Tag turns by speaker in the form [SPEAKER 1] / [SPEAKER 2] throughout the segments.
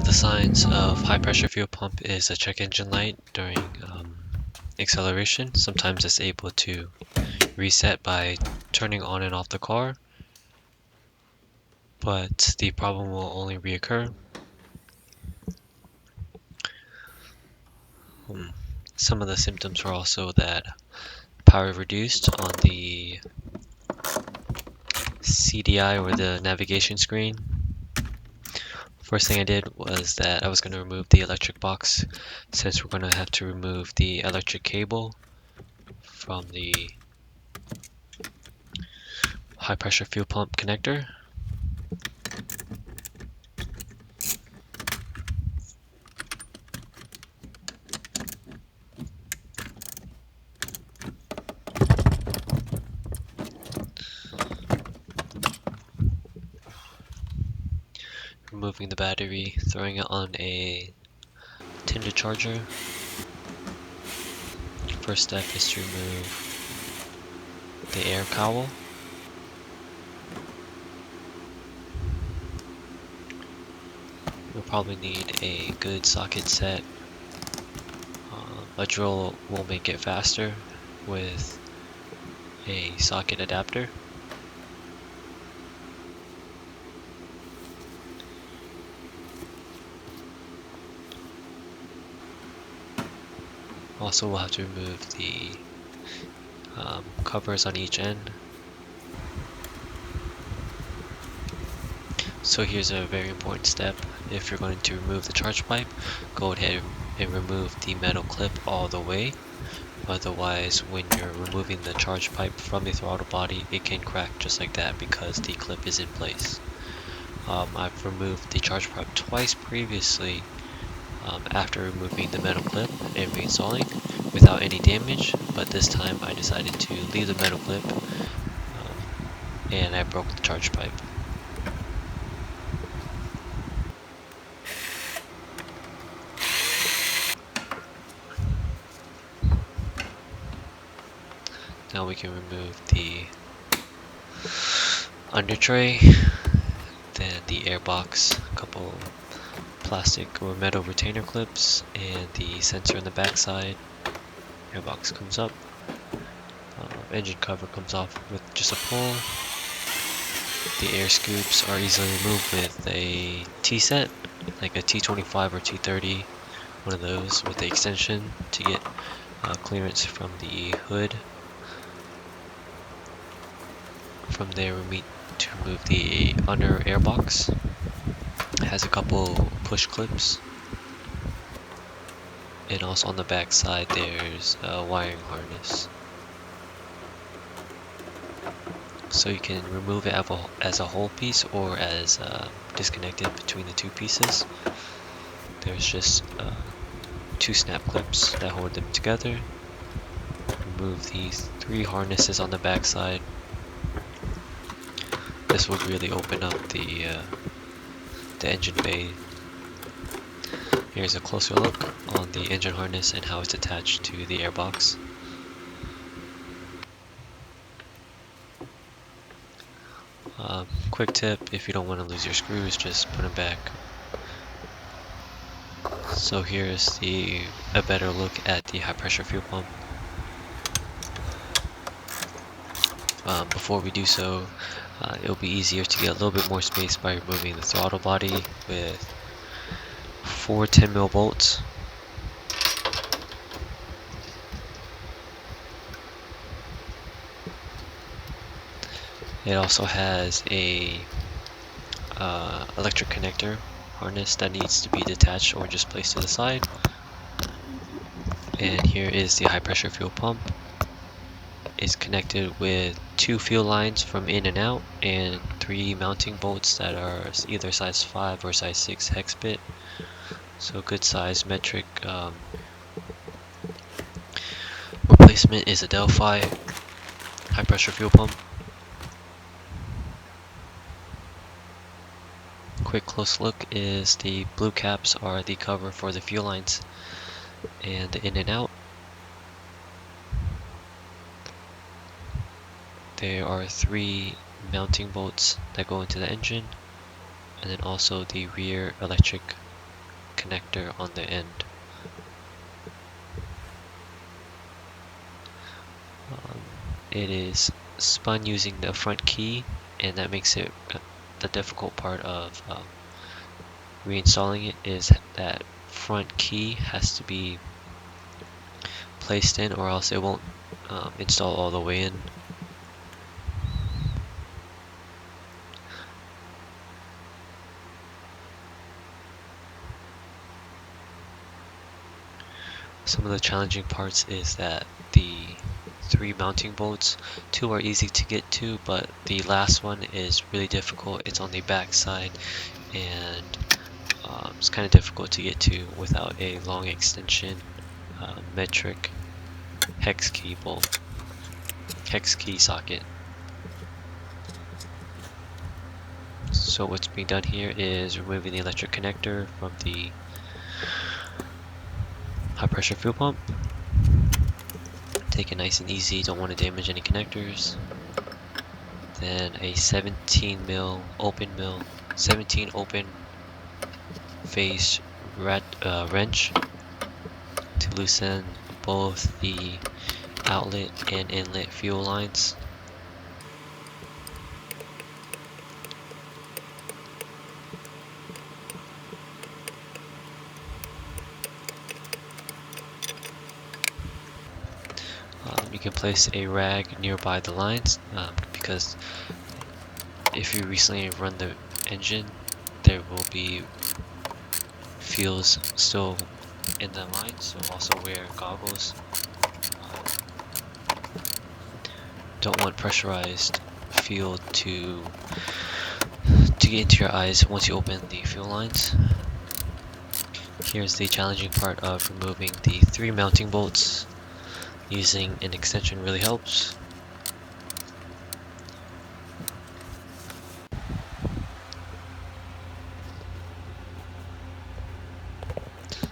[SPEAKER 1] the signs of high pressure fuel pump is a check engine light during acceleration. Sometimes it's able to reset by turning on and off the car, but the problem will only reoccur. Some of the symptoms are also that power reduced on the CDI or the navigation screen. First thing I did was that I was going to remove the electric box, since we're going to have to remove the electric cable from the high pressure fuel pump connector. Removing the battery, throwing it on a tinder charger. First step is to remove the air cowl. You'll probably need a good socket set. A drill will make it faster with a socket adapter. Also, we'll have to remove the covers on each end. So here's a very important step. If you're going to remove the charge pipe, go ahead and remove the metal clip all the way. Otherwise, when you're removing the charge pipe from the throttle body, it can crack just like that because the clip is in place. I've removed the charge pipe twice previously after removing the metal clip and reinstalling without any damage, but this time I decided to leave the metal clip and I broke the charge pipe. Now we can remove the under tray, then the airbox, a couple plastic or metal retainer clips, and the sensor in the back side. Airbox comes up. Engine cover comes off with just a pull. The air scoops are easily removed with a T-set, like a T25 or T30, one of those with the extension to get clearance from the hood. From there we need to remove the under airbox. It has a couple push clips. And also on the back side there's a wiring harness. So you can remove it as a whole piece or as disconnected between the two pieces. There's just two snap clips that hold them together. Remove these three harnesses on the back side. This would really open up the engine bay. Here's a closer look on the engine harness and how it's attached to the airbox. Quick tip, if you don't want to lose your screws, just put them back. So here's a better look at the high pressure fuel pump. Before we do so, it'll be easier to get a little bit more space by removing the throttle body with 4 10mm bolts. It also has a electric connector harness that needs to be detached or just placed to the side. And here is the high pressure fuel pump. It's connected with 2 fuel lines from in and out and 3 mounting bolts that are either size 5 or size 6 hex bit. So good size metric replacement is a Delphi high pressure fuel pump. Quick close look is the blue caps are the cover for the fuel lines and the in and out. There are 3 mounting bolts that go into the engine, and then also the rear electric connector on the end. It is spun using the front key, and that makes it the difficult part of reinstalling it is that front key has to be placed in, or else it won't install all the way in. Some of the challenging parts is that the 3 mounting bolts, 2 are easy to get to, but the last one is really difficult. It's on the back side, and it's kind of difficult to get to without a long extension metric hex key socket. So what's being done here is removing the electric connector from the high pressure fuel pump. Take it nice and easy, don't want to damage any connectors. Then a 17 open face wrench to loosen both the outlet and inlet fuel lines. You can place a rag nearby the lines because if you recently run the engine, there will be fuels still in the line, so also wear goggles. Don't want pressurized fuel to get into your eyes once you open the fuel lines. Here's the challenging part of removing the 3 mounting bolts. Using an extension really helps.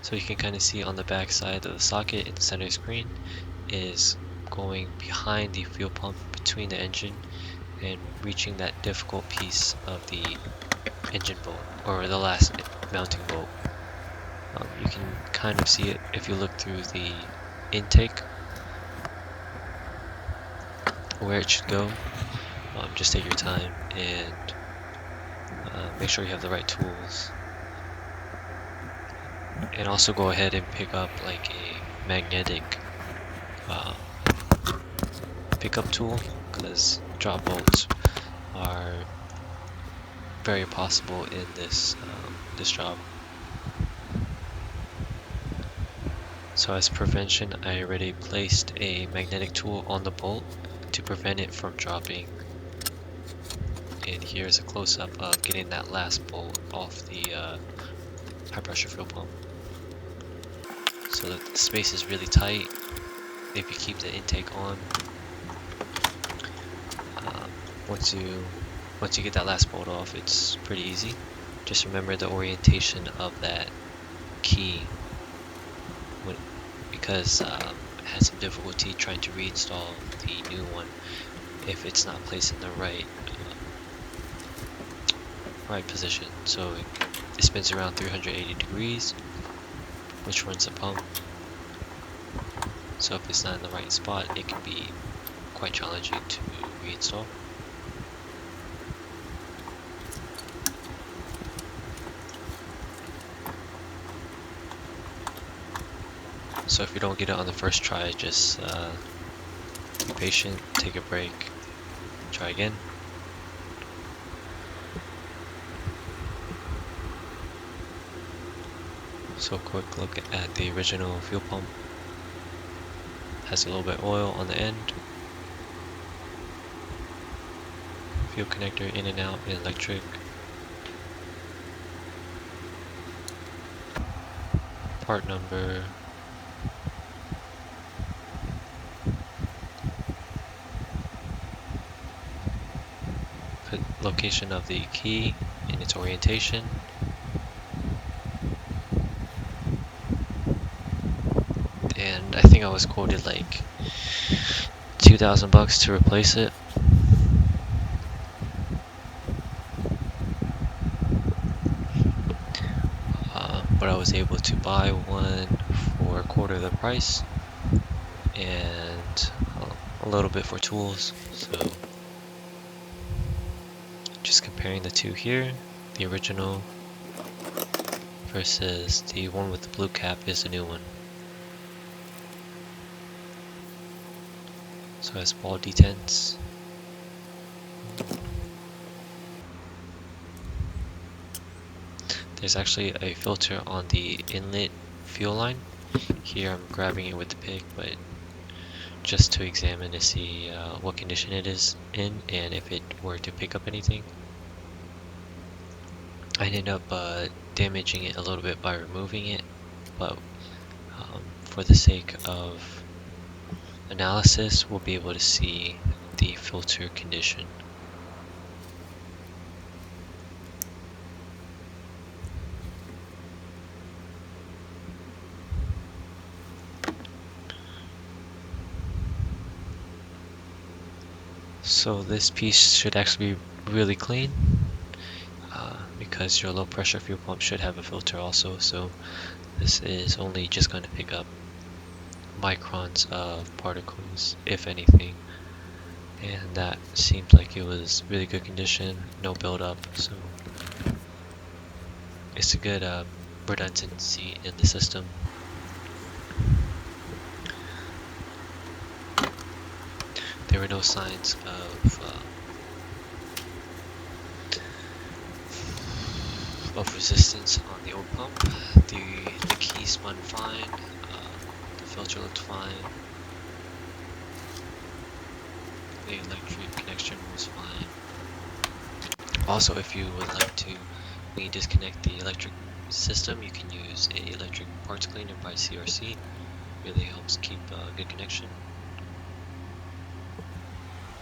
[SPEAKER 1] So you can kind of see on the back side of the socket in the center screen is going behind the fuel pump between the engine and reaching that difficult piece of the engine bolt, or the last mounting bolt. You can kind of see it if you look through the intake where it should go. Just take your time and make sure you have the right tools, and also go ahead and pick up like a magnetic pickup tool, because drop bolts are very possible in this job. So as prevention, I already placed a magnetic tool on the bolt to prevent it from dropping. And here's a close-up of getting that last bolt off the high pressure fuel pump. So the space is really tight if you keep the intake on. Once you get that last bolt off, it's pretty easy. Just remember the orientation of that key, because I had some difficulty trying to reinstall the new one if it's not placed in the right position. So it spins around 380 degrees, which runs the pump. So if it's not in the right spot, it can be quite challenging to reinstall. So if you don't get it on the first try, just be patient, take a break, try again. So a quick look at the original fuel pump. Has a little bit of oil on the end. Fuel connector in and out in electric. Part number. Location of the key and its orientation. And I think I was quoted like $2,000 to replace it. but I was able to buy one for a quarter of the price and a little bit for tools. So just comparing the two here, the original versus the one with the blue cap is the new one. So it has ball detents. There's actually a filter on the inlet fuel line. Here I'm grabbing it with the pick, but just to examine to see what condition it is in and if it were to pick up anything. I ended up damaging it a little bit by removing it, but for the sake of analysis, we'll be able to see the filter condition. So this piece should actually be really clean because your low pressure fuel pump should have a filter also. So this is only just going to pick up microns of particles, if anything. And that seemed like it was really good condition, no buildup. So it's a good redundancy in the system. There were no signs of resistance on the old pump. The key spun fine. The filter looked fine. The electric connection was fine. Also, if you would like to disconnect the electric system, you can use a electric parts cleaner by CRC. Really helps keep a good connection.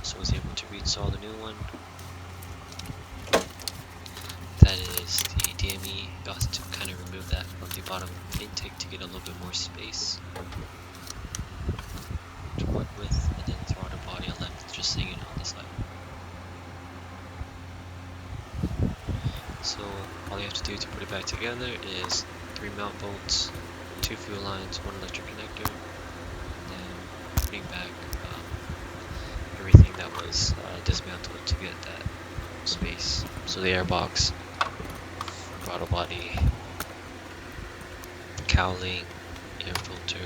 [SPEAKER 1] So I was able to reinstall the new one. That is the DME. You have to kind of remove that from the bottom intake to get a little bit more space to work with, and then throttle body left just hanging on the side. So all you have to do to put it back together is 3 mount bolts, 2 fuel lines, 1 electric connector, and then putting back everything that was dismantled to get that space. So the airbox, throttle body, cowling, air filter,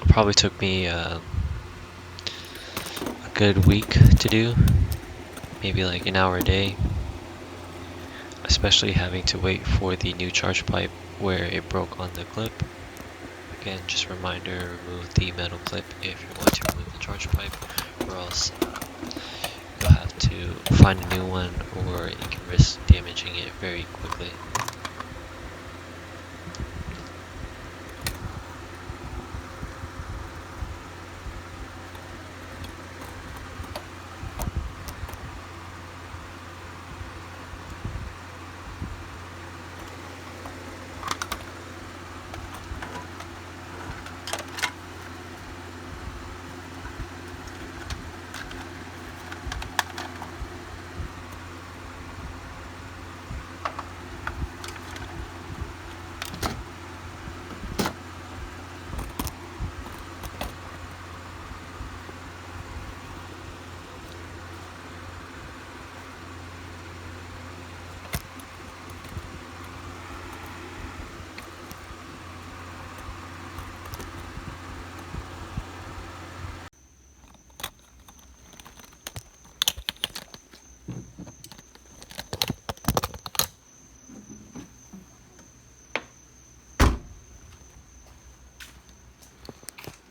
[SPEAKER 1] probably took me a good week to do, maybe like an hour a day, especially having to wait for the new charge pipe where it broke on the clip. Again, just a reminder, remove the metal clip if you want to remove the charge pipe, or else you'll have to find a new one, or you can risk damaging it very quickly.